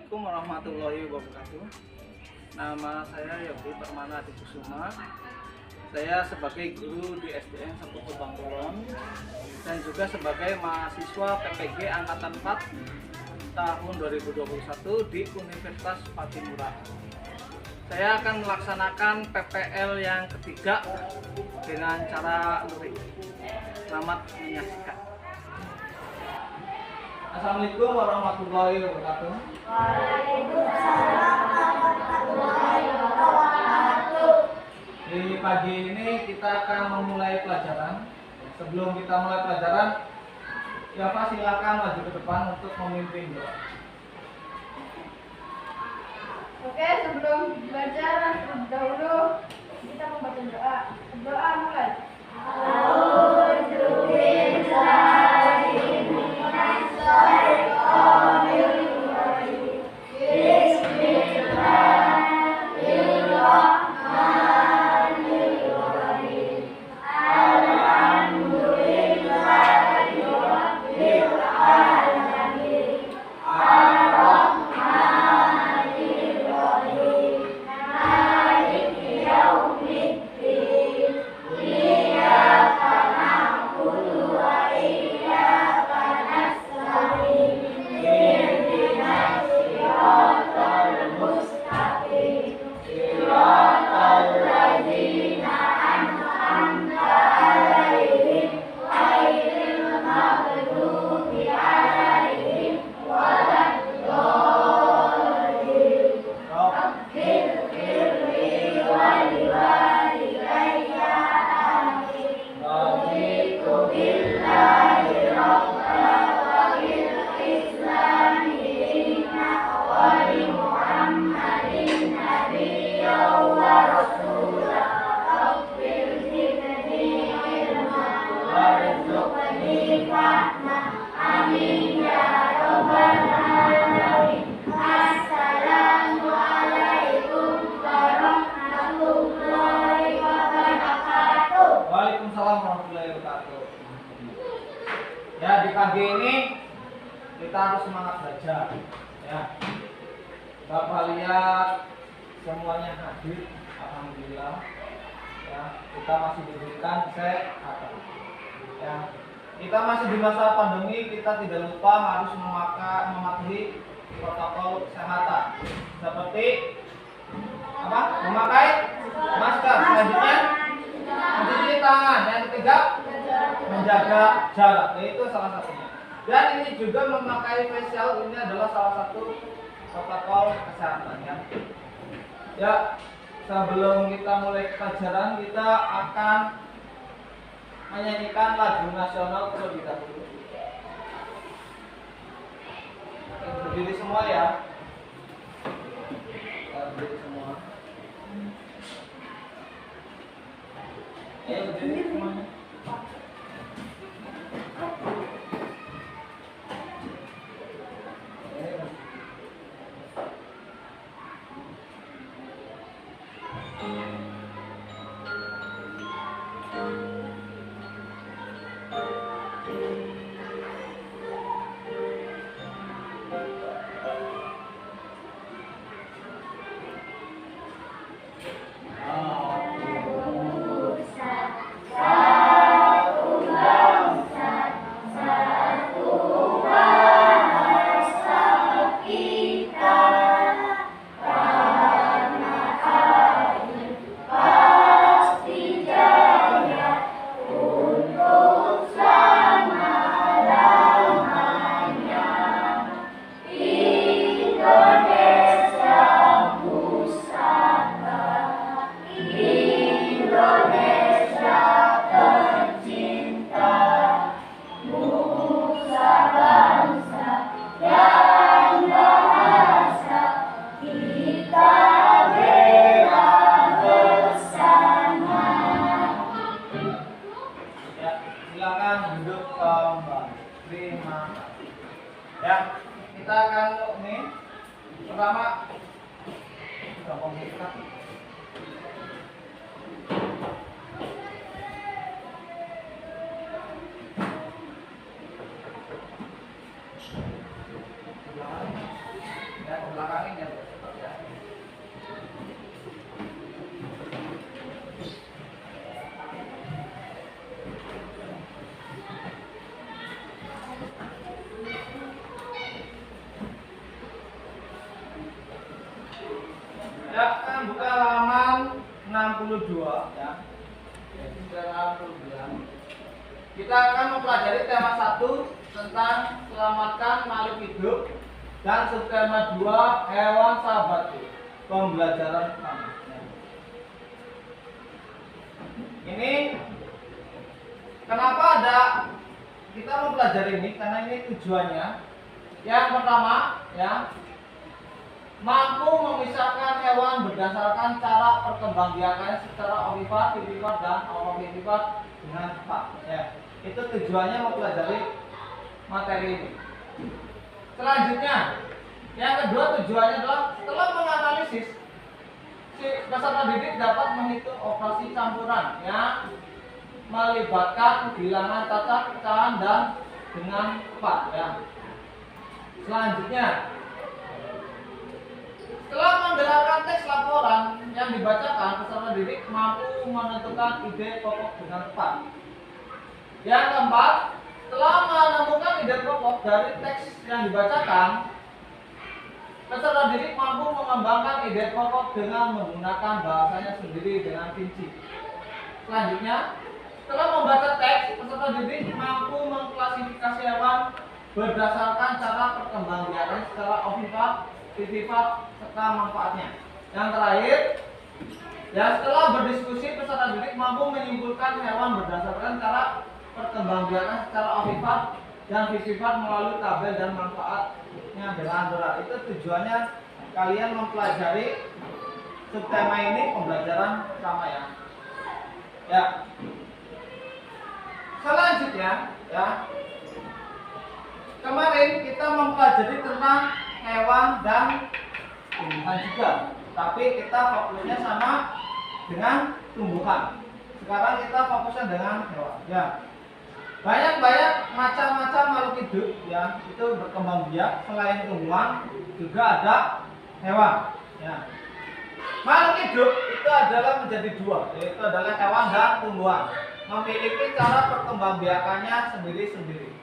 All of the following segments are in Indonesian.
Assalamualaikum warahmatullahi wabarakatuh. Nama saya Yogi Permana Adikusuma. Saya sebagai guru di SDN 1 Bangkulon dan juga sebagai mahasiswa PPG Angkatan 4 tahun 2021 di Universitas Patimura. Saya akan melaksanakan PPL yang ketiga dengan cara luring. Selamat menyaksikan. Assalamualaikum warahmatullahi wabarakatuh. Waalaikumsalam warahmatullahi wabarakatuh. Di pagi ini kita akan memulai pelajaran. Sebelum kita mulai pelajaran, Pak silakan maju ke depan untuk memimpin doa. Oke, sebelum belajar dahulu kita membaca doa. Doa mulai. Amin ya robbal alamin. Assalamualaikum warahmatullahi wabarakatuh. Waalaikumsalam warahmatullahi wabarakatuh. Ya, di pagi ini kita harus semangat belajar. Ya, Bapak lihat semuanya hadir, alhamdulillah. Ya, kita masih diberikan kesehatan. Ya, kita masih di masa pandemi, kita tidak lupa harus mematuhi protokol kesehatan seperti apa? Memakai masker, selanjutnya mencuci tangan, yang ketiga menjaga jarak, itu salah satunya. Dan ini juga memakai face shield, ini adalah salah satu protokol kesehatan ya. Ya, sebelum kita mulai pelajaran, kita akan menyanyikan lagu nasional terlebih dahulu. Berdiri semua ya. Berdiri semua. Ayo berdiri semuanya. Silakan duduk kembali. Terima kasih. Ya, kita akan ini pertama komputer. Ya, kita akan mempelajari tema 1 tentang selamatkan makhluk hidup dan subtema 2 hewan sahabatku. Pembelajaran pertama. Ini kenapa ada kita mempelajari ini? Karena ini tujuannya. Yang pertama, ya, mampu memisahkan hewan berdasarkan cara perkembangbiakannya secara ovipar, vivipar, dan ovovivipar dengan tepat. Ya, itu tujuannya mempelajari materi ini. Selanjutnya, yang kedua tujuannya adalah setelah menganalisis, si peserta didik dapat menghitung operasi campuran yang melibatkan bilangan cacat, pecahan, dan dengan tepat. Ya. Selanjutnya, setelah mendengarkan teks laporan yang dibacakan, peserta didik mampu menentukan ide pokok dengan tepat. Yang keempat, setelah menemukan ide pokok dari teks yang dibacakan, peserta didik mampu mengembangkan ide pokok dengan menggunakan bahasanya sendiri dengan rinci. Selanjutnya, setelah membaca teks, peserta didik mampu mengklasifikasi hewan berdasarkan cara perkembangbiakan secara ovipar, vivipar, serta manfaatnya. Yang terakhir, ya, setelah berdiskusi, peserta didik mampu menyimpulkan hewan berdasarkan cara perkembangbiakan secara ovipar dan vivipar melalui tabel dan manfaatnya dengan berat. Itu tujuannya kalian mempelajari subtema ini pembelajaran pertama, ya. Ya. Selanjutnya, ya. Kemarin kita mempelajari tentang hewan dan tumbuhan juga, tapi kita fokusnya sama dengan tumbuhan. Sekarang kita fokusnya dengan hewan. Ya, banyak macam-macam makhluk hidup yang itu berkembang biak. Selain tumbuhan, juga ada hewan. Ya, makhluk hidup itu adalah menjadi dua, yaitu adalah hewan dan tumbuhan. Memiliki cara perkembangbiakannya sendiri-sendiri.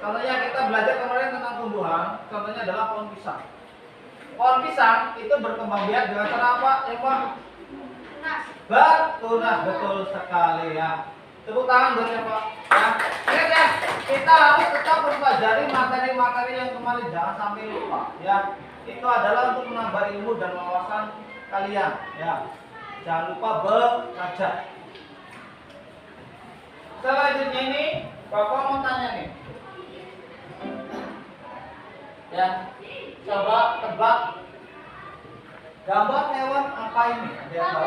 Contohnya kita belajar kemarin tentang tumbuhan, contohnya adalah pohon pisang. Pohon pisang itu berkembang biak dengan cara apa? Bertunas, betul sekali, ya. Tepuk tangan buat siapa? Ya. Ingat, ya, kita harus tetap mempelajari materi-materi yang kemarin, jangan sampai lupa, ya. Itu adalah untuk menambah ilmu dan wawasan kalian, ya. Jangan lupa belajar. Selanjutnya ini, Bapak mau tanya nih. Ya, coba tebak gambar hewan apa ini? Ada yang tahu?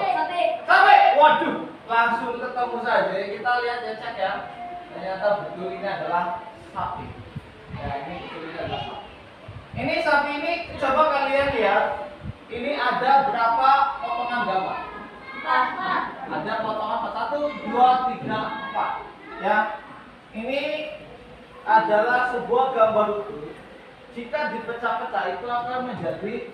Sapi. Waduh, langsung ketemu saja. Kita lihat ya, cek ya. Ternyata betul ini adalah sapi. Ya, ini betul ini adalah sapi. Ini sapi ini coba kalian lihat. Ini ada berapa potongan gambar? 4. Ada potongan 1, 2, 3, 4. Ya, ini adalah sebuah gambar utuh. Jika dipecah-pecah itu akan menjadi,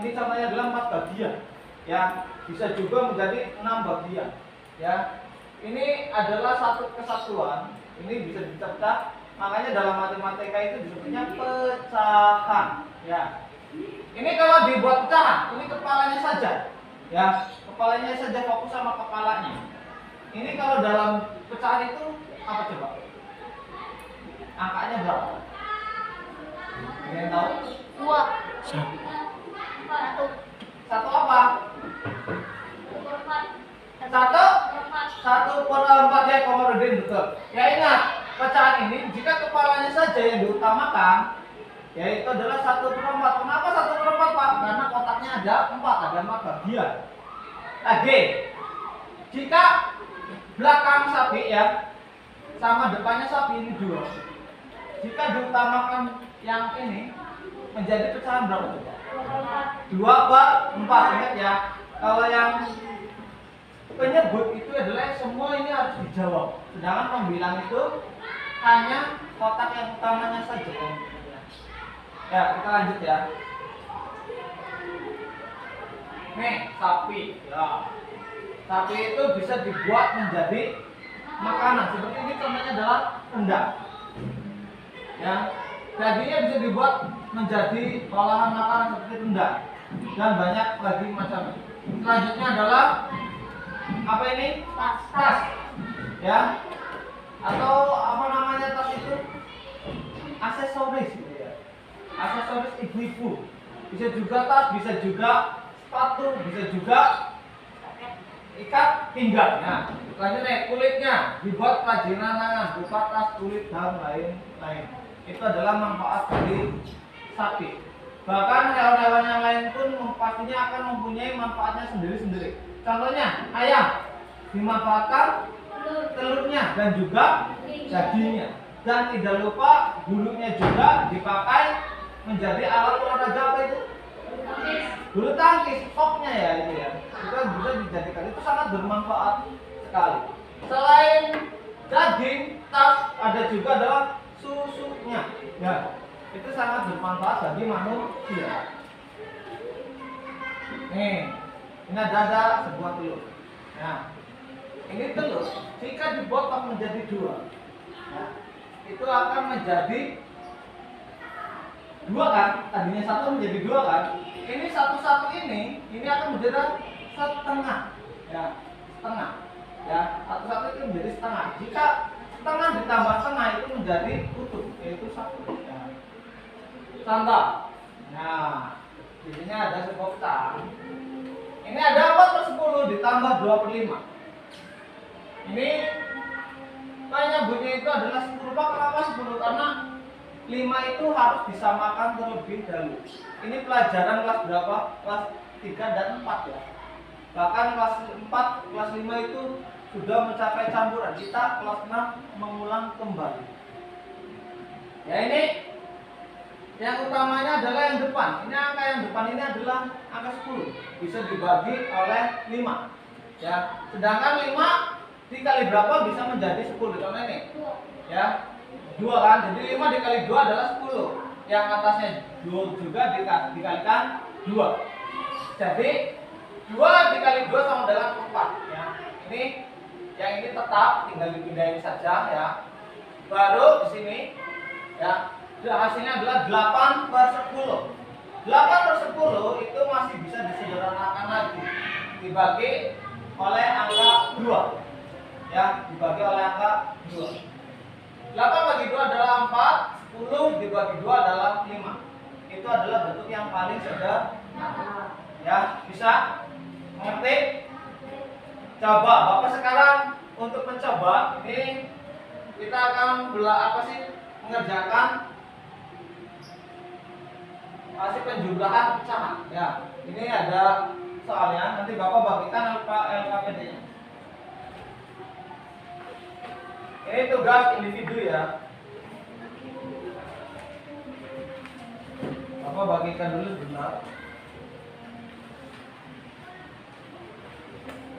ini contohnya adalah 4 bagian, ya, bisa juga menjadi 6 bagian, ya. Ini adalah satu kesatuan, ini bisa dipecah, makanya dalam matematika itu disebutnya pecahan, ya. Ini kalau dibuat pecahan, ini kepalanya saja, ya, kepalanya saja, fokus sama kepalanya. Ini kalau dalam pecahan itu apa coba? Angkanya berapa? Ada yang tahu? 2. 1. Satu apa? 1/4 ya, Komarudin, betul. Ya, ingat, pecahan ini jika kepalanya saja yang diutamakan, yaitu adalah 1/4. Kenapa 1/4, Pak? Karena kotaknya ada 4 bagian. Lagi, jika belakang sapi, ya, sama depannya sapi ini 2. Jika diutamakan yang ini menjadi pecahan berapa coba? 2/4. Ingat ya, kalau yang penyebut itu adalah semua ini harus dijawab. Sedangkan pembilang itu hanya kotak yang utamanya saja. Ya, kita lanjut ya. Nih, sapi. Ya. Sapi itu bisa dibuat menjadi makanan. Seperti ini contohnya adalah rendang. Ya, dagingnya bisa dibuat menjadi olahan makanan seperti rendang dan banyak lagi macamnya. Selanjutnya adalah apa ini? Tas. Ya. Atau aksesoris gitu ya. Aksesoris ibu-ibu. Bisa juga tas, bisa juga sepatu, bisa juga ikat pinggang. Nah, selanjutnya kulitnya dibuat kerajinan tangan, berupa tas, kulit dan lain-lain. Itu adalah manfaat dari sapi. Bahkan hewan-hewan yang lain pun pastinya akan mempunyai manfaatnya sendiri-sendiri. Contohnya ayam dimanfaatkan telurnya dan juga dagingnya. Dan tidak lupa bulunya juga dipakai menjadi alat olahraga apa itu? Bulu tangkis, stoknya ya itu ya. Itu bisa dijadikan, itu sangat bermanfaat sekali. Selain daging, tas ada juga adalah susunya. Ya, itu sangat bermanfaat bagi manusia. Nih, ini ada sebuah telur. Nah, ini telur jika dipotong menjadi dua, ya, itu akan menjadi dua kan? Tadinya satu menjadi dua kan? Ini satu-satu ini akan menjadi setengah, ya, setengah, ya, satu-satu itu menjadi setengah. Jika setengah ditambah setengah itu menjadi utuh, yaitu satu. Ya. Contoh, nah, di sini ada sebuah peta. Ini ada 4/10 ditambah 2/5. Ini nyebutnya itu adalah 10. Pak, kenapa 10? Karena 5 itu harus disamakan terlebih dahulu. Ini pelajaran kelas berapa? Kelas 3 dan 4 ya. Bahkan kelas 4, kelas 5 itu sudah mencapai campuran. Kita kelas 6 mengulang kembali. Ya, ini yang utamanya adalah yang depan. Ini angka yang depan ini adalah angka 10. Bisa dibagi oleh 5. Ya, sedangkan 5 dikali berapa bisa menjadi 10. Contohnya ini. Ya. 2 kan, jadi 5 dikali 2 adalah 10. Yang atasnya 2 juga dikalikan 2. Jadi 2 dikali 2 sama dengan 4 ya. Ini yang ini tetap tinggal dipindahin saja ya. Baru di sini ya, hasilnya adalah 8/10. 8/10 itu masih bisa disederhanakan lagi. Dibagi oleh angka 2. Ya, dibagi oleh angka 2. 8 bagi 2 adalah 4, 10 dibagi 2 adalah 5. Itu adalah bentuk yang paling sederhana. Ya, bisa mengerti? Coba Bapak sekarang untuk mencoba ini kita akan mengerjakan hasil penjumlahan pecahan. Ya, ini ada soalnya, nanti Bapak bagikan LKPD-nya. Ini tugas individu ya. Bapak bagikan dulu sebentar.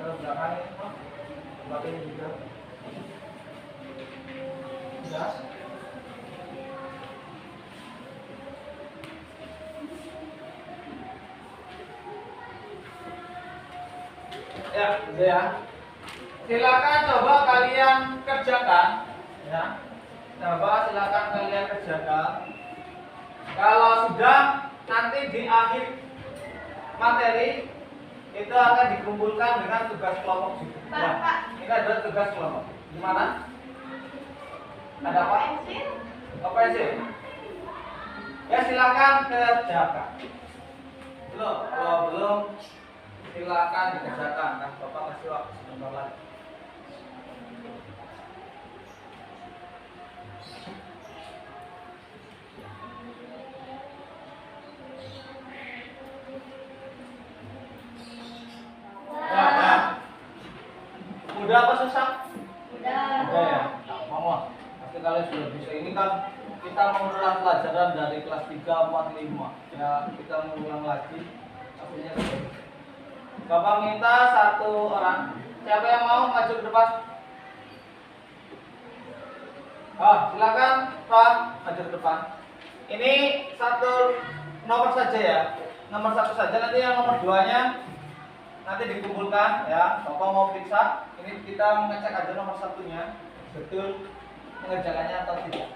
Belakang ini Pak, bagian juga. Sudah. Ya, sudah ya. Silakan coba kalian kerjakan ya. Coba silakan kalian kerjakan. Kalau sudah, nanti di akhir materi itu akan dikumpulkan dengan tugas kelompok juga. Ya. Ini adalah tugas kelompok. Gimana? Ada apa? Apa sih? Ya, silakan kerjakan. Belum, silakan dikerjakan. Nah, Bapak kasih waktu sebentar lagi. Udah apa susah? Udah. Udah ya? Mama, pasti kalian sudah bisa. Ini kan kita mengulang pelajaran dari kelas 3, 4, 5. Ya, kita mengulang lagi. Artinya Bapak minta satu orang. Siapa yang mau maju ke depan? Silakan Pak, maju ke depan. Ini satu nomor saja ya. Nomor satu saja, nanti yang nomor 2-nya nanti dikumpulkan ya. Bapak mau periksa, ini kita mengecek aja nomor satunya betul mengerjakannya atau tidak.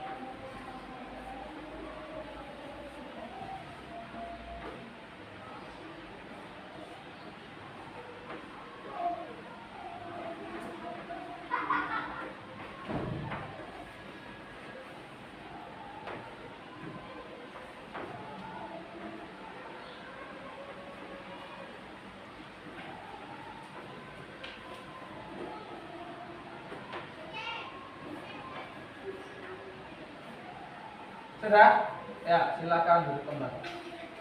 Sudah? Ya, silakan duduk kembali.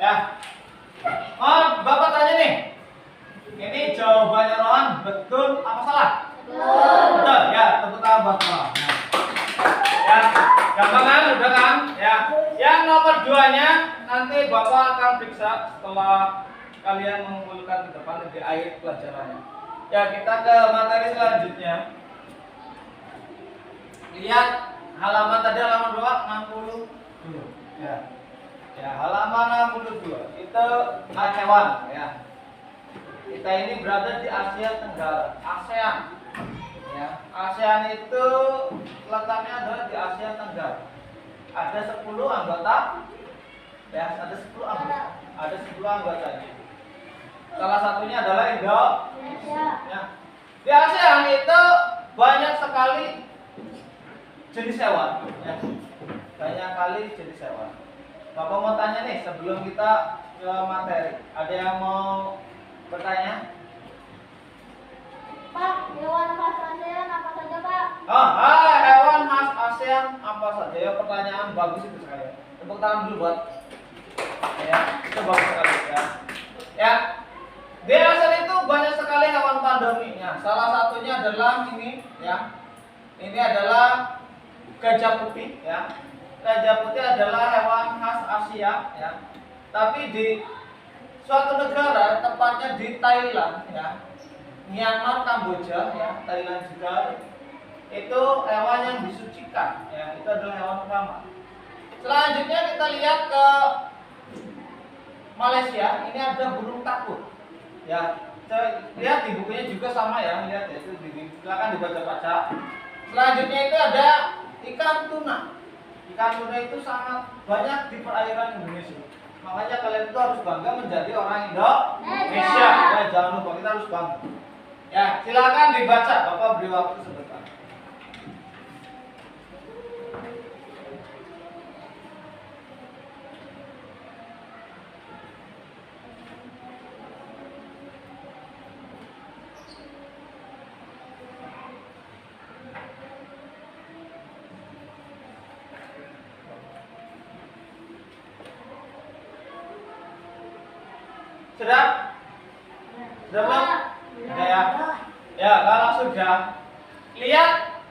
Ya. Oh, Bapak tanya nih. Ini jawabannya Rohan betul apa salah? Betul. Betul. Ya, tepuk tangan buat Rohan. Nah. Ya, gampang kan? Udah kan? Ya. Yang nomor 2-nya nanti Bapak akan periksa setelah kalian mengumpulkan ke depan di akhir pelajarannya. Ya, kita ke materi selanjutnya. Lihat halaman tadi halaman berapa? 62. Ya. Ya, halaman 62. Itu hewan ya. Kita ini berada di Asia Tenggara, ASEAN. Ya, ASEAN itu letaknya adalah di Asia Tenggara. Ada 10 anggota. Ya, ada 10 anggota. Ada 10 anggotanya. Salah satunya adalah Indonesia. Ya. Di ASEAN itu banyak sekali jenis hewan. Ya. Banyak kali jenis hewan. Bapak mau tanya nih sebelum kita ke materi. Ada yang mau bertanya? Pak, hewan khas ASEAN apa saja, Pak? Oh, hewan khas ASEAN apa saja? Ya, pertanyaan bagus itu sekali. Tepuk tangan dulu buat. Ya, itu bagus sekali ya. Ya, di ASEAN itu banyak sekali hewan pandeminya. Salah satunya adalah ini, ya. Ini adalah gajah putih, ya. Gajah putih adalah hewan khas Asia, ya. Tapi di suatu negara, tepatnya di Thailand, ya, Myanmar, Kamboja, ya, Thailand juga, itu hewan yang disucikan, ya. Itu adalah hewan keramat. Selanjutnya kita lihat ke Malaysia. Ini ada burung takut, ya. Lihat di bukunya juga sama ya, lihat ya, itu silakan dibaca-baca. Selanjutnya itu ada ikan tuna. Ikan tuna itu sangat banyak di perairan Indonesia. Makanya kalian itu harus bangga menjadi orang Indonesia. Ya, jangan lupa kita harus bangga. Ya, silakan dibaca. Bapak beri waktu sebentar. Sudah? Sudah belum? Sudah ya? Ya, kalau sudah, lihat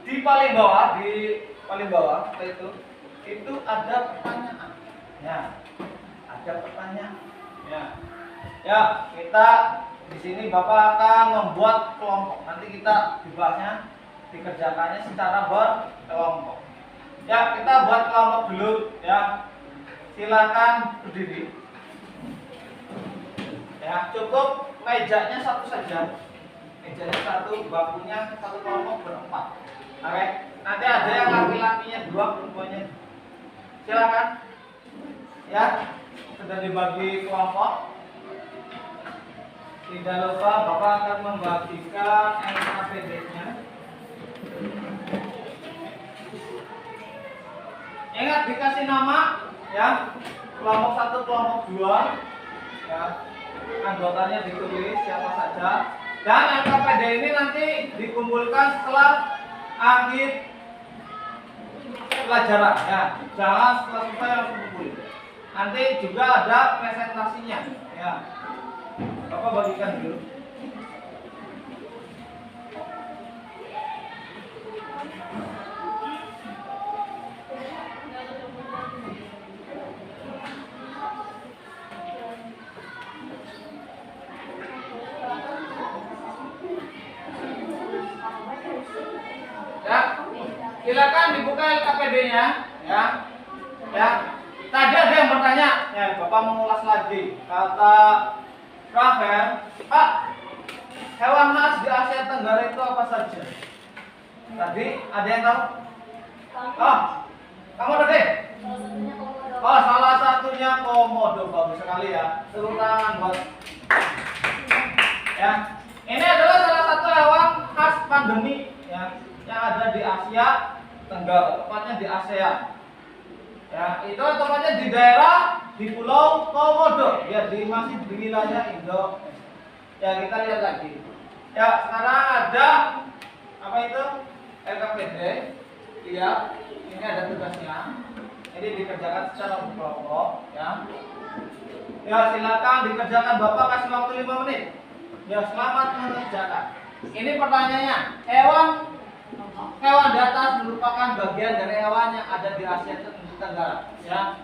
di paling bawah, itu ada pertanyaan. Ya, ada pertanyaan. Ya, ya, kita di sini Bapak akan membuat kelompok. Nanti kita dibahasnya, dikerjakannya secara berkelompok. Ya, kita buat kelompok dulu. Ya, silakan berdiri. Ya, cukup mejanya satu saja. Mejanya satu, bakunya satu kelompok berempat. Oke, nanti ada yang laki-lakinya 2, perempuannya. Silakan. Ya, sudah dibagi kelompok. Tidak lupa Bapak akan membagikan NKPD-nya. Ingat dikasih nama, ya. Kelompok 1, kelompok 2. Ya. Anggotanya ditulis siapa saja, dan NKPD ini nanti dikumpulkan setelah akhir pelajaran, ya. Jangan setelah selesai langsung kumpul. Nanti juga ada presentasinya, ya. Bapak bagikan dulu. Silakan dibuka LKPD-nya, ya. Ya. Tadi ada yang bertanya, ya, Bapak mengulas lagi. Kata Rafael, Pak, hewan khas di Asia Tenggara itu apa saja? Tadi ada yang tahu? Oh, kamu ada deh? Oh, salah satunya komodo. Bagus sekali ya. Tepuk tangan buat. Ya. Ini adalah salah satu hewan khas pandemi, ya, yang ada di Asia Tenggara, tepatnya di ASEAN. Ya, itu tepatnya di daerah di Pulau Komodo, ya, masih di wilayah Indo. Ya, kita lihat lagi. Ya, sekarang ada apa itu? LKPD. Lihat, ini ada tugasnya. Ini dikerjakan secara berkelompok, ya. Ya, silakan dikerjakan. Bapak kasih waktu 5 menit. Ya, selamat mengerjakan. Ini pertanyaannya, hewan di atas merupakan bagian dari hewan yang ada di Asia Tenggara, ya.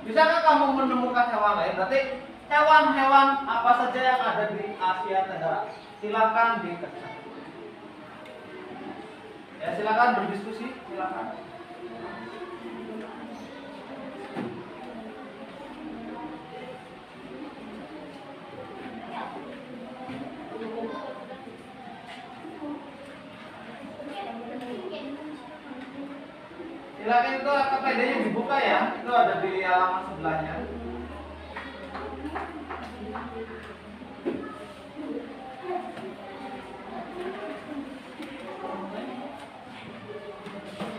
Bisakah kamu menemukan hewan lain? Berarti hewan-hewan apa saja yang ada di Asia Tenggara? Silakan dikerjakan. Ya, silakan berdiskusi, silakan. Silakan, itu KPD-nya dibuka ya. Itu ada di halaman sebelahnya.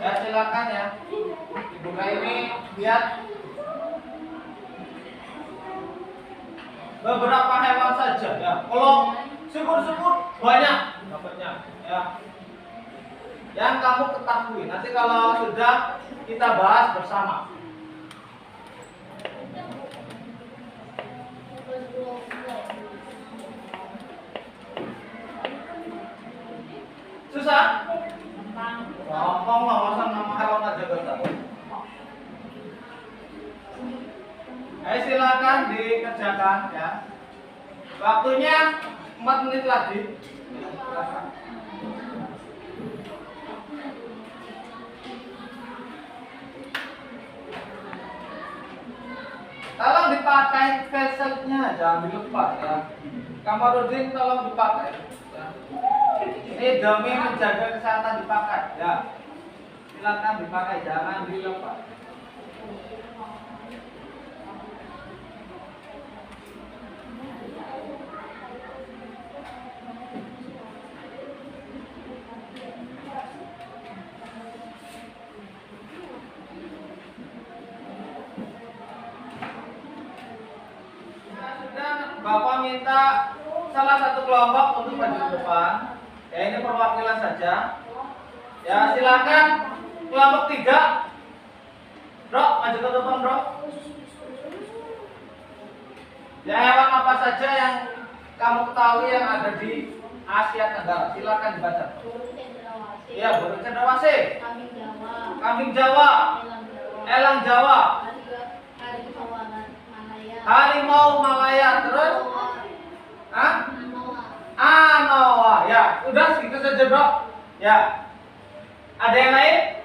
Ya, silakan ya. Dibuka ini, lihat. Beberapa hewan saja ya. Kalau syukur-syukur banyak dapatnya ya. Yang kamu ketahui. Nanti kalau sudah kita bahas bersama. Susah? Gampang lah, masa nama hewan aja gak tahu. Ayo silakan dikerjakan ya. Waktunya 4 menit lagi. Silakan. Tolong dipakai faceletnya, jangan dilepas ya. Kamarudin tolong dipakai. Ya. Ini demi menjaga kesehatan dipakai ya. Silakan dipakai, jangan dilepas. Bapak minta salah satu kelompok untuk maju ke depan. Ya, ini perwakilan saja. Ya, silakan kelompok 3. Bro, maju ke depan, Bro. Ya, hewan apa saja yang kamu ketahui yang ada di Asia Tenggara? Silakan dibaca. Iya, burung cendrawasih. Kambing Jawa. Elang Jawa. Harimau Malaya, terus? Hah? Anoa. Ya, udah segitu saja, Bro. Ya. Ada yang lain?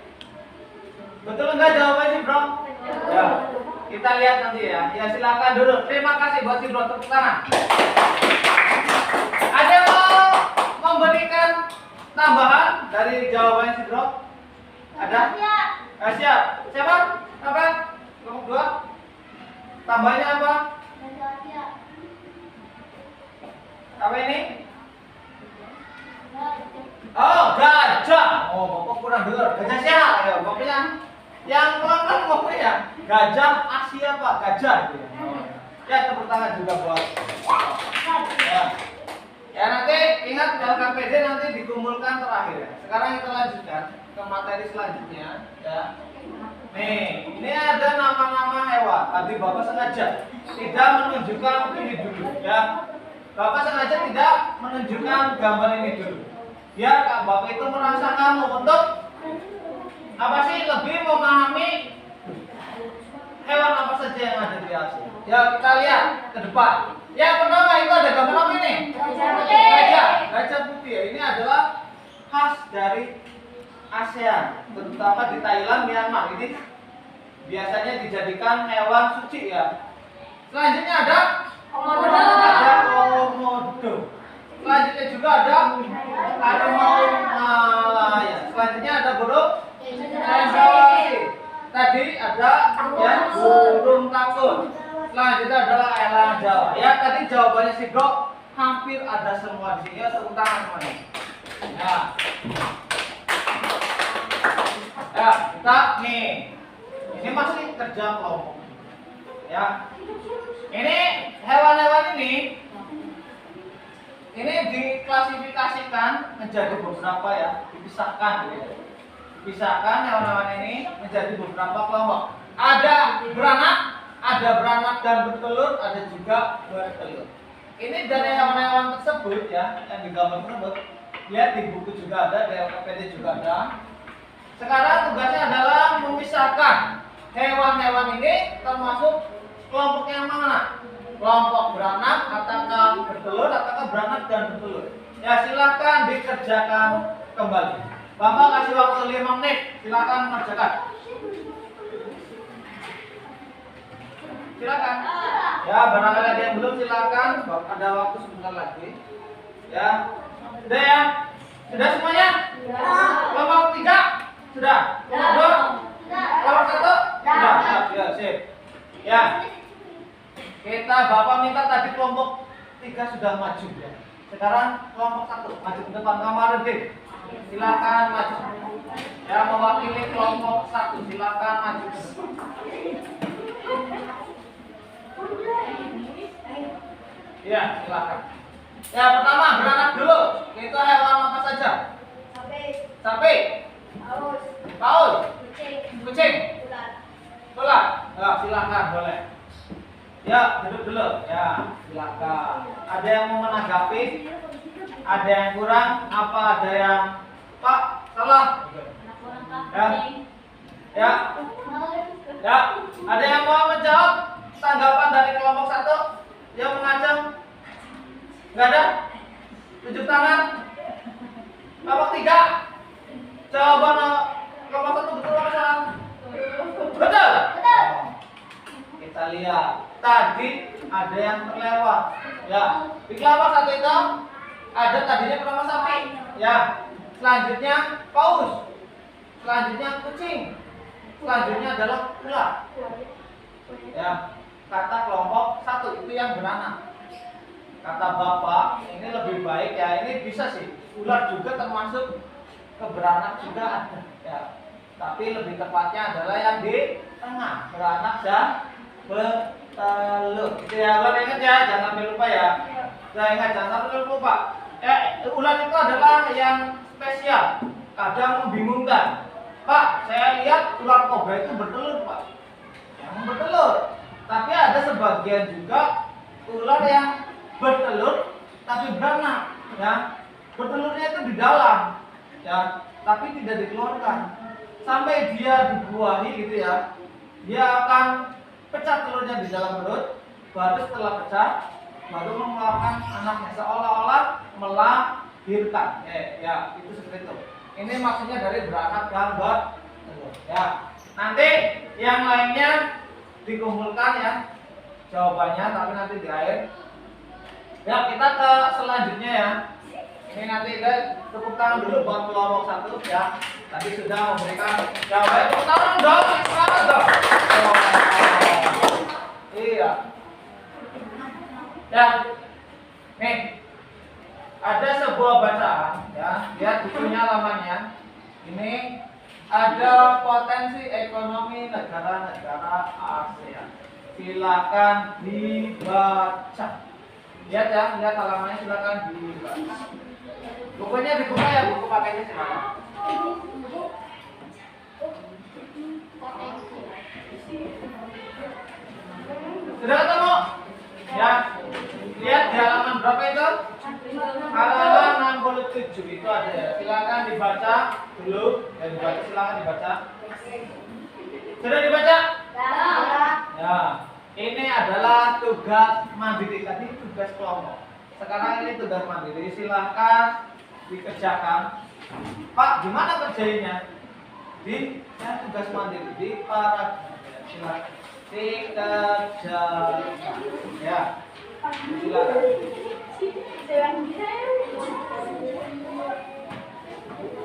Betul enggak jawabannya, Bro? Ya. Kita lihat nanti ya. Ya, silakan dulu. Terima kasih buat si Bro, tepuk tangan. Ada yang mau memberikan tambahan dari jawabannya si Bro? Ada? Siap. Siapa? Apa? Kelompok 2? Tambahnya apa? Apa ini? Oh, gajah. Oh, Bapak kurang dengar. Gajah siapa? Ya, pokoknya yang pelan-pelan pokoknya gajah Asia, Pak. Gajah gitu ya. Oh. Ya, tepuk tangan juga buat. Ya. Ya, nanti ingat dalam KPD nanti dikumpulkan terakhir ya. Sekarang kita lanjutkan ke materi selanjutnya ya. Nih, ini ada nama-nama hewan. Tadi Bapak sengaja tidak menunjukkan ini dulu ya. Bapak sengaja tidak menunjukkan gambar ini dulu. Biar Kak Bapak itu merasa kamu untuk apa sih lebih memahami hewan apa saja yang ada di Asia. Ya, kita lihat ke depan. Yang pertama itu ada gambar apa ini? Gajah. Gajah putih ya. Ini adalah khas dari ASEAN, terutama di Thailand, Myanmar. Ini biasanya dijadikan hewan suci ya. Selanjutnya ada komodo. Selanjutnya juga ada harimau Malaya. Selanjutnya ada burung cendrawasih. Tadi ada ya burung takun. Selanjutnya adalah elang Jawa. Ya, tadi jawabannya si Bro hampir ada semua di sini. Ya, tepuk tangan semuanya. Ya. Ya, kita nih. Ini masih kerja kelompok. Ya. Ini hewan-hewan ini diklasifikasikan menjadi beberapa ya, dipisahkan gitu. Dipisahkan hewan-hewan ini menjadi beberapa kelompok. Ada beranak dan bertelur, ada juga bertelur. Ini dari hewan-hewan tersebut ya, yang digambar tersebut. Lihat di buku juga ada, di LKPD juga ada. Sekarang tugasnya adalah memisahkan hewan-hewan ini termasuk kelompok yang mana? Kelompok beranak ataukah bertelur ataukah beranak dan bertelur. Ya silakan dikerjakan kembali. Bapak kasih waktu 5 menit, silakan kerjakan. Silakan. Ya, barangkali ada yang belum silakan. Bapak ada waktu sebentar lagi. Ya. Sudah ya? Sudah semuanya? Kelompok 3? Sudah. Kelompok 2? Kelompok 1? Sudah. Ya, sip. Ya. Kita Bapak minta tadi kelompok 3 sudah maju ya. Sekarang kelompok 1 maju ke depan Kamarudin. Silakan maju. Ya, mewakili kelompok 1 silakan maju ke depan. Ya, silakan. Ya, pertama beranak dulu. Itu hewan apa saja? Sapi. Paus. Kucing. Ular. Ya, silakan boleh. Ya, duduk dulu. Ya, silakan. Ada yang mau menanggapi? Ada yang kurang? Apa ada yang Pak salah? Ya. Ya. Ya. Ada yang mau menjawab tanggapan dari kelompok 1? Yang mengacung? Enggak ada? Tunjuk tangan. Kelompok 3? Jawaban kelompok 1 betul atau salah? Betul. Kita lihat. Tadi ada yang terlewat. Ya. Di kelompok 1 itu ada tadinya pertama sapi. Ya. Selanjutnya paus. Selanjutnya kucing. Selanjutnya adalah ular. Ya. Kata kelompok 1 itu yang beranak. Kata Bapak, ini lebih baik ya. Ini bisa sih. Ular juga termasuk keberanak juga ada. Ya. Tapi lebih tepatnya adalah yang di tengah, beranak dan bertelur. Itu ya, ular ingat ya, jangan sampai lupa ya. Saya ingat jangan sampai lupa. Ular itu adalah yang spesial. Kadang membingungkan. Pak, saya lihat ular kobra itu bertelur, Pak. Yang bertelur. Tapi ada sebagian juga ular yang bertelur tapi beranak, ya. Bertelurnya itu di dalam, ya, tapi tidak dikeluarkan. Sampai dia dibuahi gitu ya. Dia akan pecah telurnya di dalam perut, baru setelah pecah baru mengeluarkan anaknya seolah-olah melahirkan. Ya, itu seperti itu. Ini maksudnya dari beranak dan bertelur, ya. Nanti yang lainnya dikumpulkan ya jawabannya, tapi nanti di akhir. Ya, kita ke selanjutnya ya. Ini nanti tepuk tangan dulu buat kelompok 1 ya. Tadi sudah memberikan jawabannya. Tepuk tangan dong, semangat dong. Iya. Ya. Nih. Ada sebuah bacaan ya. Lihat bukunya lamanya. Ini ada potensi ekonomi negara-negara ASEAN. Silakan dibaca. Lihat ya, lihat halamannya silakan dibaca. Bukunya dibuka ya, buku pakainya sih mana? Sudah ketemu? Ya. Lihat di halaman berapa itu? Halaman 67 itu ada ya. Silakan dibaca dulu. Ya dibaca, silakan dibaca. Sudah dibaca? Ya. Ini adalah tugas mandiri. Tadi tugas kelompok. Sekarang ini tugas mandiri. Silakan dikerjakan. Pak, gimana kerjanya? Di tugas mandiri di paragraf. Silakan dikerjakan. Ya. Silakan.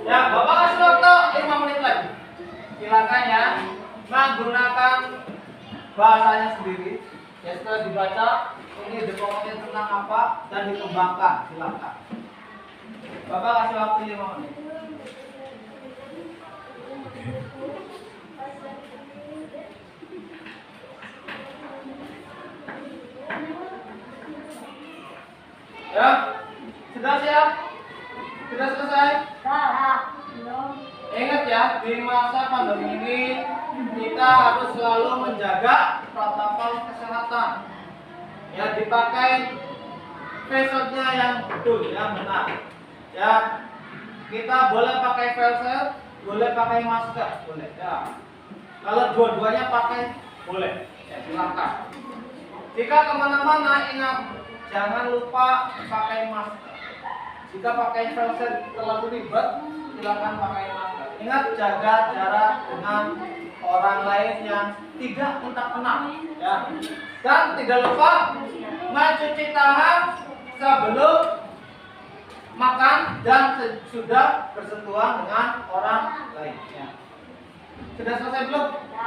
Ya, Bapak kasih waktu 5 menit lagi. Silakan ya, menggunakan bahasanya sendiri. Ya, setelah dibaca, ini dokumennya tentang apa dan dikembangkan. Silakan. Bapak kasih waktu 5 menit. Ya, sudah siap? Sudah selesai? Ingat ya, di masa pandemi ini kita harus selalu menjaga protokol kesehatan. Ya, dipakai face shield-nya yang betul, yang benar. Ya, kita boleh pakai face shield, boleh pakai masker, boleh. Ya, kalau dua-duanya pakai, boleh. Ya, silakan. Jika kemana-mana ingat, jangan lupa pakai masker. Jika pakai face shield terlalu ribet, silakan pakai masker. Ingat, jaga jarak dengan orang lain yang tidak kontak erat. Ya. Dan tidak lupa mencuci tangan sebelum makan dan sudah bersentuhan dengan orang lain. Ya. Sudah selesai belum?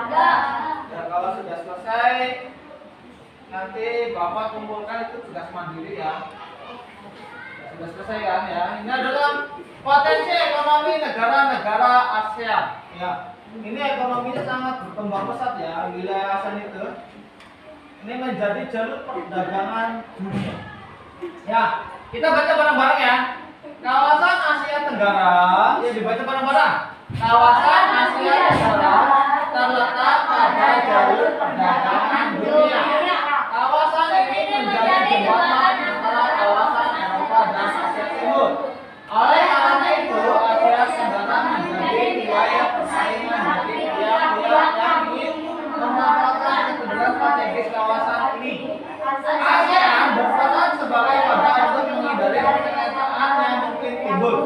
Ya, kalau sudah selesai, nanti Bapak kumpulkan itu tugas mandiri ya. Sudah selesai kan ya? Ini adalah potensi ekonomi negara-negara ASEAN. Ya, ini ekonominya sangat berkembang pesat ya, wilayah ASEAN itu. Ini menjadi jalur perdagangan dunia. Ya, kita baca bareng-bareng ya. Kawasan Asia Tenggara, ya dibaca bareng-bareng. Kawasan Asia Tenggara terletak pada jalur perdagangan dunia. Kawasan ini menjadi jembatan antara kawasan Eropa dan Asia Timur. Oleh karena itu, Asia Tenggara menjadi wilayah persaingan bagi pihak-pihak yang ingin memanfaatkan kepentingan strategis kawasan ini. ASEAN berperan sebagai wadah untuk menghindari persengketaan yang mungkin timbul.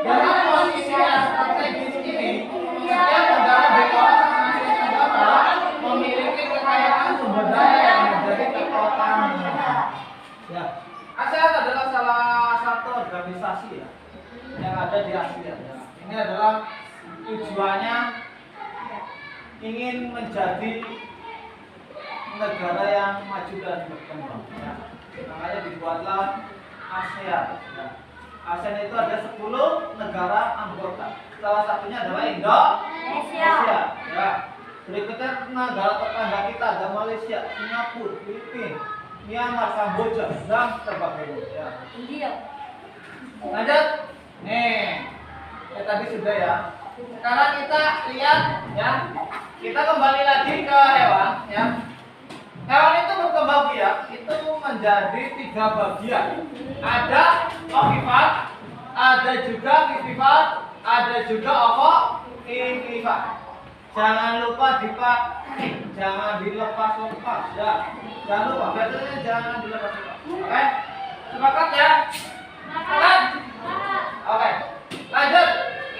Dengan posisi yang strategis ini, setiap negara di kawasan Asia Tenggara memiliki kekayaan sumber daya yang menjadi kekuatan. Ya, ASEAN adalah salah satu organisasi ya, yang ada di Asia. Ya. Ini adalah tujuannya ingin menjadi negara yang maju dan berkembang. Ya. Makanya dibuatlah ASEAN. Ya. ASEAN itu ada 10 negara anggota. Salah satunya adalah Indonesia. Ya. Berikutnya negara tetangga kita ada Malaysia, Singapura, Filipina, Myanmar, Kamboja, dan sebagainya. Ya. India. Lanjut. Nih, tadi sudah ya. Sekarang kita lihat ya. Kita kembali lagi ke hewan ya. Hewan itu berkembang biak itu menjadi 3 bagian. Ada ovipar, ada juga vivivar, ada juga ovovivivar. Jangan lupa dipakai, jangan dilepas-lepas ya. Jangan lupa, bacanya jangan dilepas-lepas. Oke? Sepakat ya? Sepakat? Oke. Lanjut.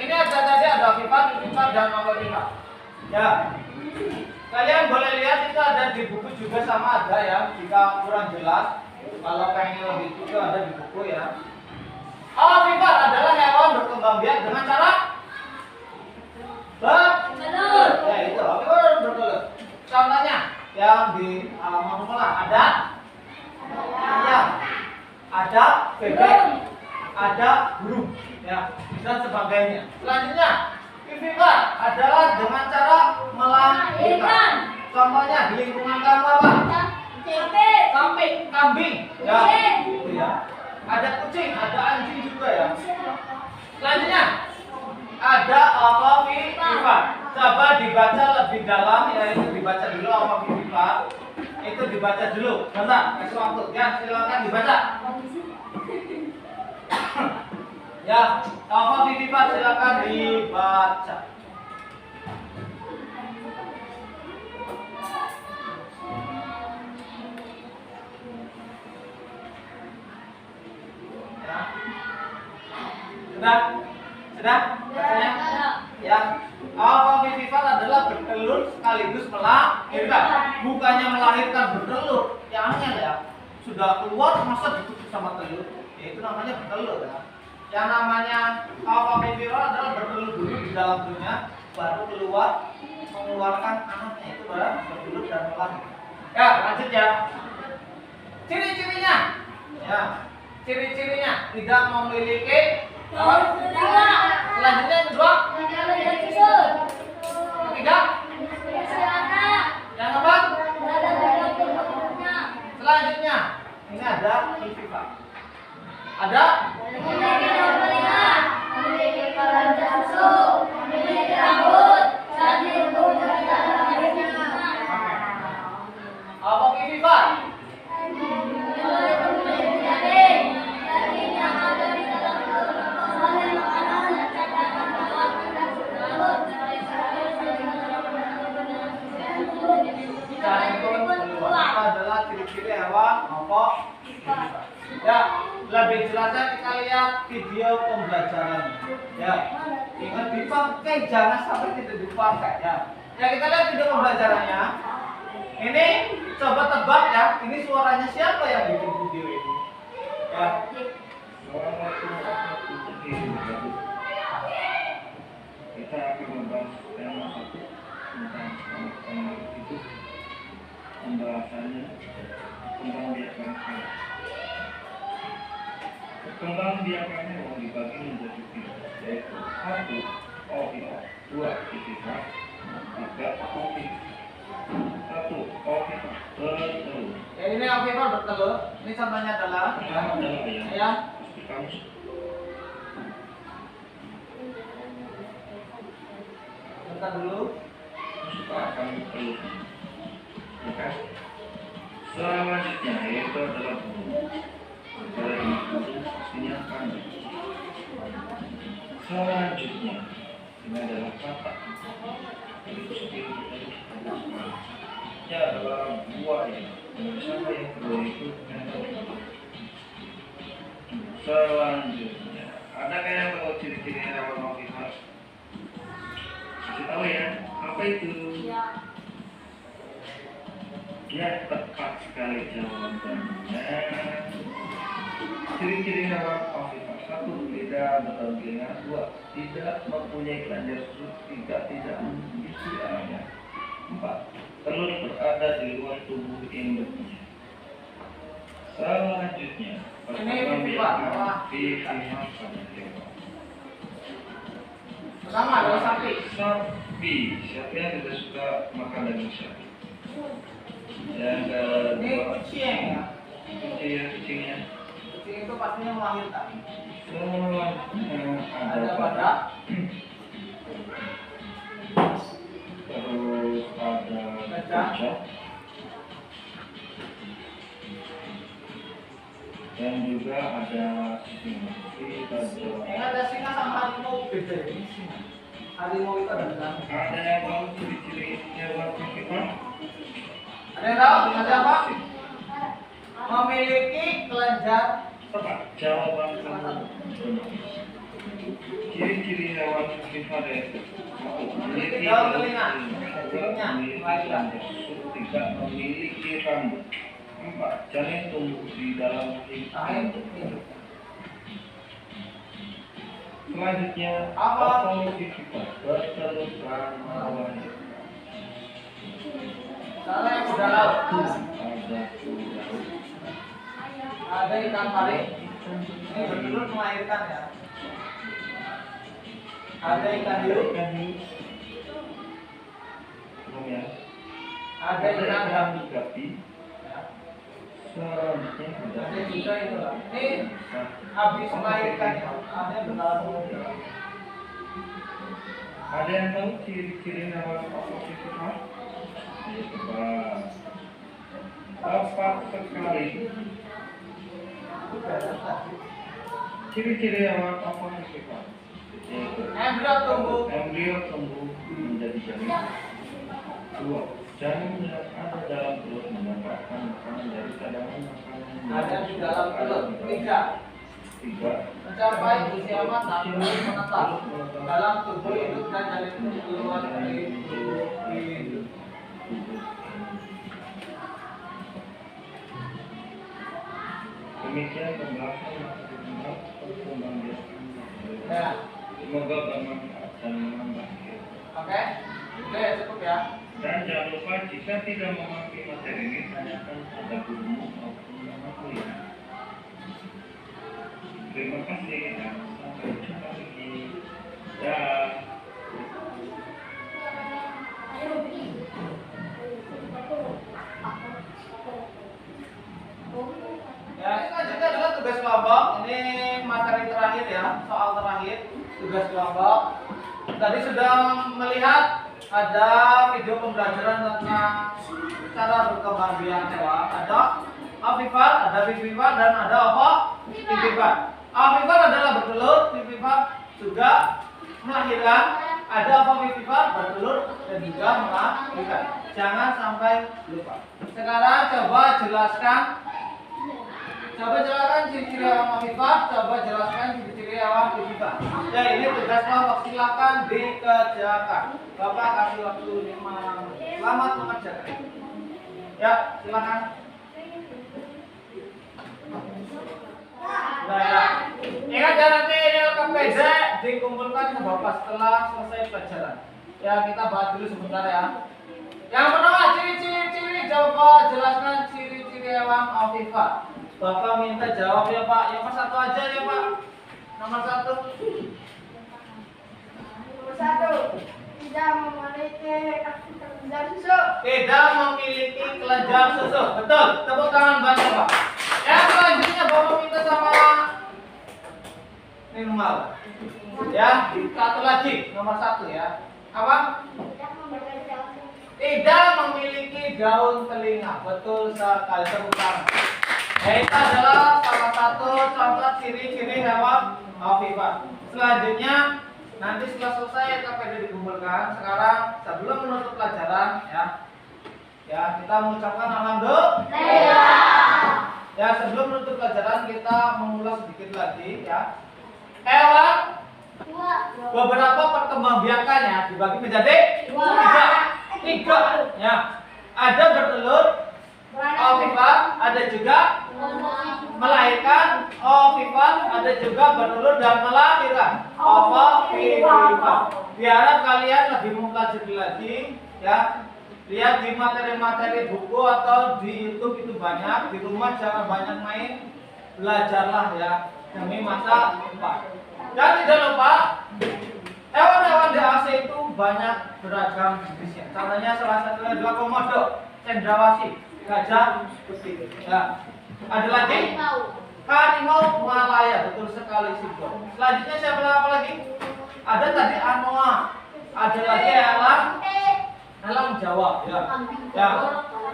Ini ada tadi ada ovipar, vivivar, dan ovovivivar. Ya. Kalian boleh lihat itu ada di buku juga sama ada ya. Jika kurang jelas, kalau pengen lebih itu ada di buku ya. Ovipar adalah hewan berkembang biak dengan cara bertelur. Ya itu, ovipar bertelur. Contohnya yang di halaman rumah ada ayam, ada bebek, ada burung, ya dan sebagainya. Selanjutnya vivipar adalah dengan cara melahirkan. Contohnya di lingkungan kamu apa? Sapi, kambing, ya, gitu ya. Ada kucing, ada anjing juga ya. Selanjutnya ada ovovivivar. Coba dibaca lebih dalam ya, itu dibaca dulu ovovivivar. Itu dibaca dulu. Bentar, kasih waktu ya, silakan dibaca. Ya, ovovivivar silakan dibaca. Sudah? Sudah? Bacanya? Ya. Ovovivivar adalah bertelur sekaligus melahirkan. Bukannya melahirkan bertelur. Yang aneh ya. Sudah keluar masa ditutup sama telur. Ya, itu namanya bertelur ya. Yang namanya ovovivivar adalah bertelur dulu di dalam dunia, baru keluar mengeluarkan anaknya, itu baru bertelur dan melahirkan. Ya, lanjut ya. Ciri-cirinya. Ya. Ciri-cirinya tidak memiliki selanjutnya yang kedua, ketiga, yang keempat, selanjutnya ini ada vivivar. Ada memiliki kepala susu, memiliki rambut, dan hewan apa? Ya, lebih jelasnya kita lihat video pembelajaran. Ya, ingat dipakai, jangan sampai tidak dipakai. Ya, ya kita lihat video pembelajarannya. Ini coba tebak ya, ini suaranya siapa yang bikin video ini? Ya. Kita akan membahas tema satu tentang anak-anak hidup. Pembahasannya kembangbiakan anak. Kembangbiakannya mau dibagi menjadi tiga, yaitu satu OVO, dua IPK, tiga OVI. Satu OVO bertelur. Ya, ini Alfifah bertelur. Ini contohnya adalah Pertama adalah ayam. ayam. Pasti kamu Bentar dulu. suka akan telur, ya kan? Selanjutnya yaitu adalah burung. Kalau ini burung pastinya kambing. Selanjutnya ini adalah katak. Ini adalah buaya. Sama yang kedua itu selanjutnya ada kayak tahu ciri-ciri hewan ovivar? Kasih tahu ya, apa itu? Ya, tepat sekali jawabannya. Ciri-ciri hewan ovivar: satu, tidak bertelinga; dua, tidak mempunyai kelenjar susut; tiga, tidak memiliki ayam; empat, telur berada di luar tubuh induknya. Selanjutnya, perkembangbiakan Vivipar pada hewan. Pertama adalah sapi. Sapi, siapa yang tidak suka makan daging sapi? Yang Ini kedua, kucing ya. kucingnya. Kucing itu pastinya melahirkan. Selanjutnya Ada badak. terus ada gajah, dan juga ada singa. Kita jawab. Yang ada singa sama harimau beda ini singa. Harimau itu adalah. Ada yang tahu ciri-ciri hewan Vivipar? Ada yang tahu? Ada apa? Memiliki kelenjar. Tepat, jawaban kamu benar. Ciri-ciri hewan Vivipar yaitu satu, memiliki Daun telinga. dua, memiliki kelenjar susut; tiga, memiliki rambut; empat, janin tumbuh di dalam Tahan. induk. Selanjutnya, Apa? Vivipar bertelur berwarna. Salah yang udah laut. Ada udang, Ada ikan pari. Ini betul melahirkan ya. Ada ikan hiu. ikan hiu, belum ya? Ada ikan gapi. gapi. Selanjutnya Ada juga itu lah. Ini habis melahirkan ya. Ada berlalu. Ada yang tahu ciri-ciri hewan Vivipar? Tepat sekali. Ciri-ciri hewan Vivipar yaitu Embrio tumbuh. embrio tumbuh menjadi janin. Dua, janin yang ada dalam perut mendapatkan makanan dari cadangan makanan yang Ada di dalam perut. Tiga. Tiga, Mencapai usia matang belum menetap dalam tubuh induk dan janin itu keluar dari tubuh induk. demikian pembahasan tentang perkembangbiakan. Ya. Semoga bermanfaat dan menambah ilmu. Oke. Oke, cukup ya. Dan jangan lupa jika tidak memahami materi ini, tanyakan pada gurumu maupun nama kuliah. Terima kasih dan sampai jumpa lagi. Dah. Ya, ini selanjutnya adalah tugas kelompok. Ini materi terakhir ya, soal terakhir, tugas kelompok. Tadi sudah melihat ada video pembelajaran tentang cara berkembang biak hewan. Ada Vivipar, ada Vivipar, dan ada apa? Vivipar. Vivipar adalah bertelur, Vivipar juga melahirkan ada Afifah bertelur dan juga melahirkan. Jangan sampai lupa. Sekarang coba jelaskan ciri-ciri hewan Afifah. Coba jelaskan ciri-ciri hewan Afifah. Ya, ini tugas kelompok, silakan dikerjakan. Bapak kasih waktu 5 menit. Selamat mengerjakan. Ya, silakan. Nah, ya. Ingat ya, nanti ini KPZ dikumpulkan ke Bapak setelah selesai pelajaran. Ya, kita bahas dulu sebentar ya. Yang pertama, ciri-ciri, coba jelaskan ciri-ciri hewan Afifah. Bapak minta jawab ya Pak. Yang satu aja ya Pak. Nomor 1. Nomor 1. Tidak memiliki kelenjar susu. Tidak memiliki kelenjar susu. Betul. Tepuk tangan banyak Pak. Yang selanjutnya Bapak minta sama minimal. Ya, satu lagi. Nomor 1 ya. Apa? Tidak memiliki daun telinga. Betul sekali. Tepuk tangan. Itu adalah salah satu contoh ciri-ciri hewan Afifah. Selanjutnya nanti setelah selesai KPD dikumpulkan. Sekarang sebelum menutup pelajaran ya kita mengucapkan alhamdulillah. Ya, sebelum menutup pelajaran kita mengulas sedikit lagi ya. Hewan beberapa perkembangbiakannya dibagi menjadi tiga ya. Ada bertelur Afifah, ada juga melahirkan Afifah, ada juga bertelur dan melahirkan Afifah. Biar kalian lebih mempelajari lagi ya. Lihat di materi-materi buku atau di YouTube itu banyak. Di rumah jangan banyak main, belajarlah ya demi masa depan. Dan tidak lupa hewan-hewan di AC itu banyak beragam jenisnya. Contohnya salah satunya adalah komodo, cendrawasih, gajah putih. Ya. Ada lagi harimau Malaya, betul sekali sih. Selanjutnya siapa lagi? Ada tadi anoa. Ada lagi elang Jawa. Ya. Ya.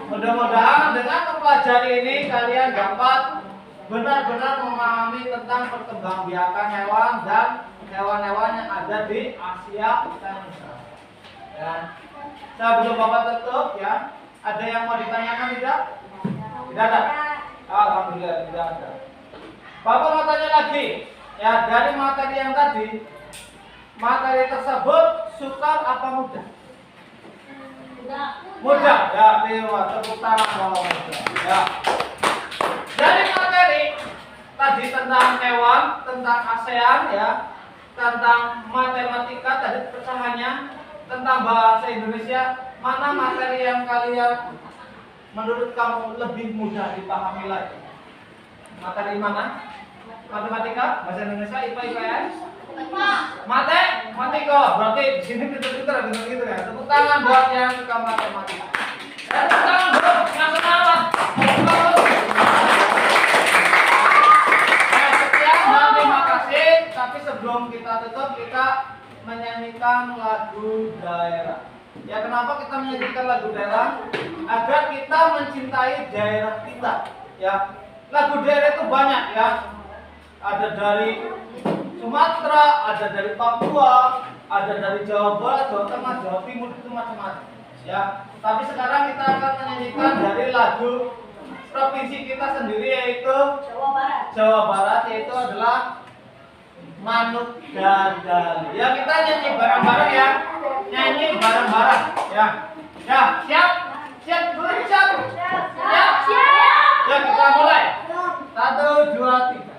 Mudah-mudahan dengan mempelajari ini kalian dapat benar-benar memahami tentang perkembangbiakan hewan dan hewan-hewan yang ada di Asia Tenggara. Ya. Sebelum Bapak tutup ya, ada yang mau ditanyakan tidak? Tidak ada. Alhamdulillah tidak ada. Bapak mau tanya lagi. Ya, dari materi yang tadi, materi tersebut sukar apa mudah? Mudah. Ya, tepuk tangan kalau mudah. Ya. Dari materi tadi tentang hewan, tentang ASEAN ya, tentang matematika tadi pecahannya, tentang bahasa Indonesia, mana materi yang kalian menurut kamu lebih mudah dipahami lagi? Materi mana? Matematika, bahasa Indonesia, IPA, IPS? Matematika. Berarti di sini pintar-pintar gitu ya. Tepuk tangan buat yang suka matematika. Tepuk tangan bro, yang semangat. Sekian dan terima kasih. Tapi sebelum kita tutup, kita menyanyikan lagu daerah. Ya, kenapa kita menyanyikan lagu daerah? Agar kita mencintai daerah kita. Ya, lagu daerah itu banyak ya. Ada dari Sumatera, ada dari Papua, ada dari Jawa Barat, Jawa Tengah, Jawa Timur, itu macam-macam. Ya, tapi sekarang kita akan menyanyikan dari lagu provinsi kita sendiri yaitu Jawa Barat, yaitu adalah Manuk Dadali. Ya, kita nyanyi bareng-bareng ya. Nyanyi bareng-bareng ya. Ya, siap? Siap, siap. Siap. Ya, kita mulai. 1, 2, 3.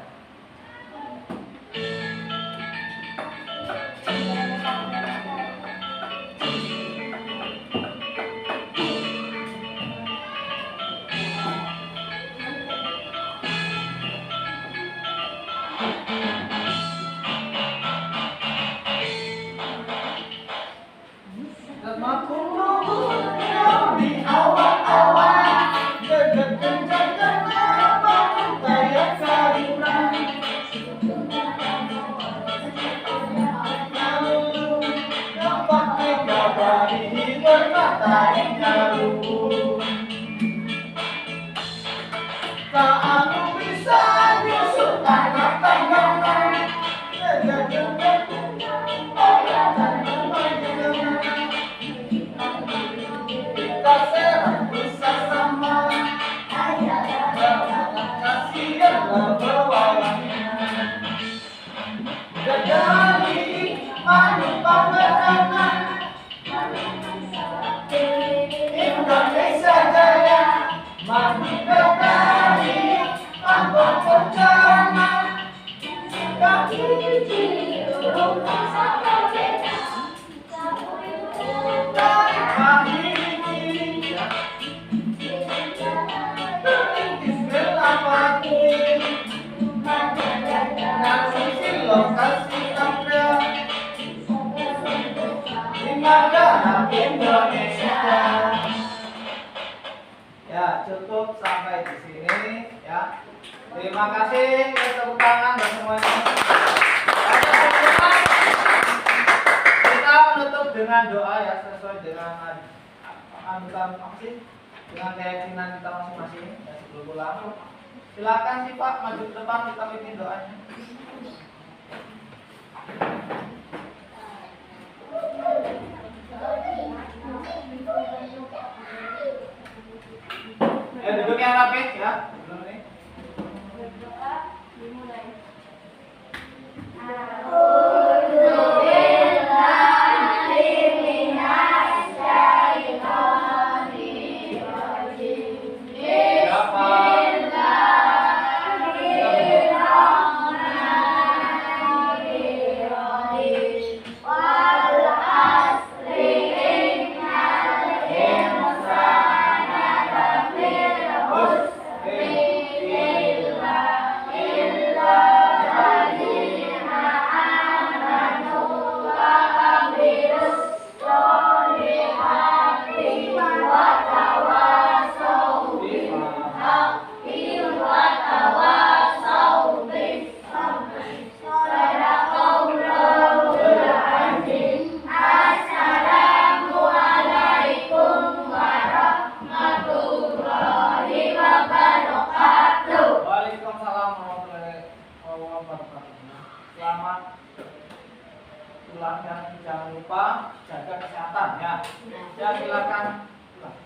Merdekari tanpa perjalanan kaki diurung sampai beda kaki Bismillah pagi nasi lokasi sampai di negara Indonesia. Ya, cukup sampai di sini ya. Terima kasih, tepuk tangan buat semuanya. Kita menutup dengan doa ya sesuai dengan anutan apa sih? Dengan keyakinan kita masing-masing ya sebelum pulang. Silakan sih Pak maju ke depan kita pimpin doanya. Ya duduk yang rapi ya. Belum nih. Berdoa dimulai. Ya Pak. Waalaikumsalam warahmatullahi wabarakatuh. Selamat pulang dan jangan lupa jaga kesehatan ya. Ya silakan pulang.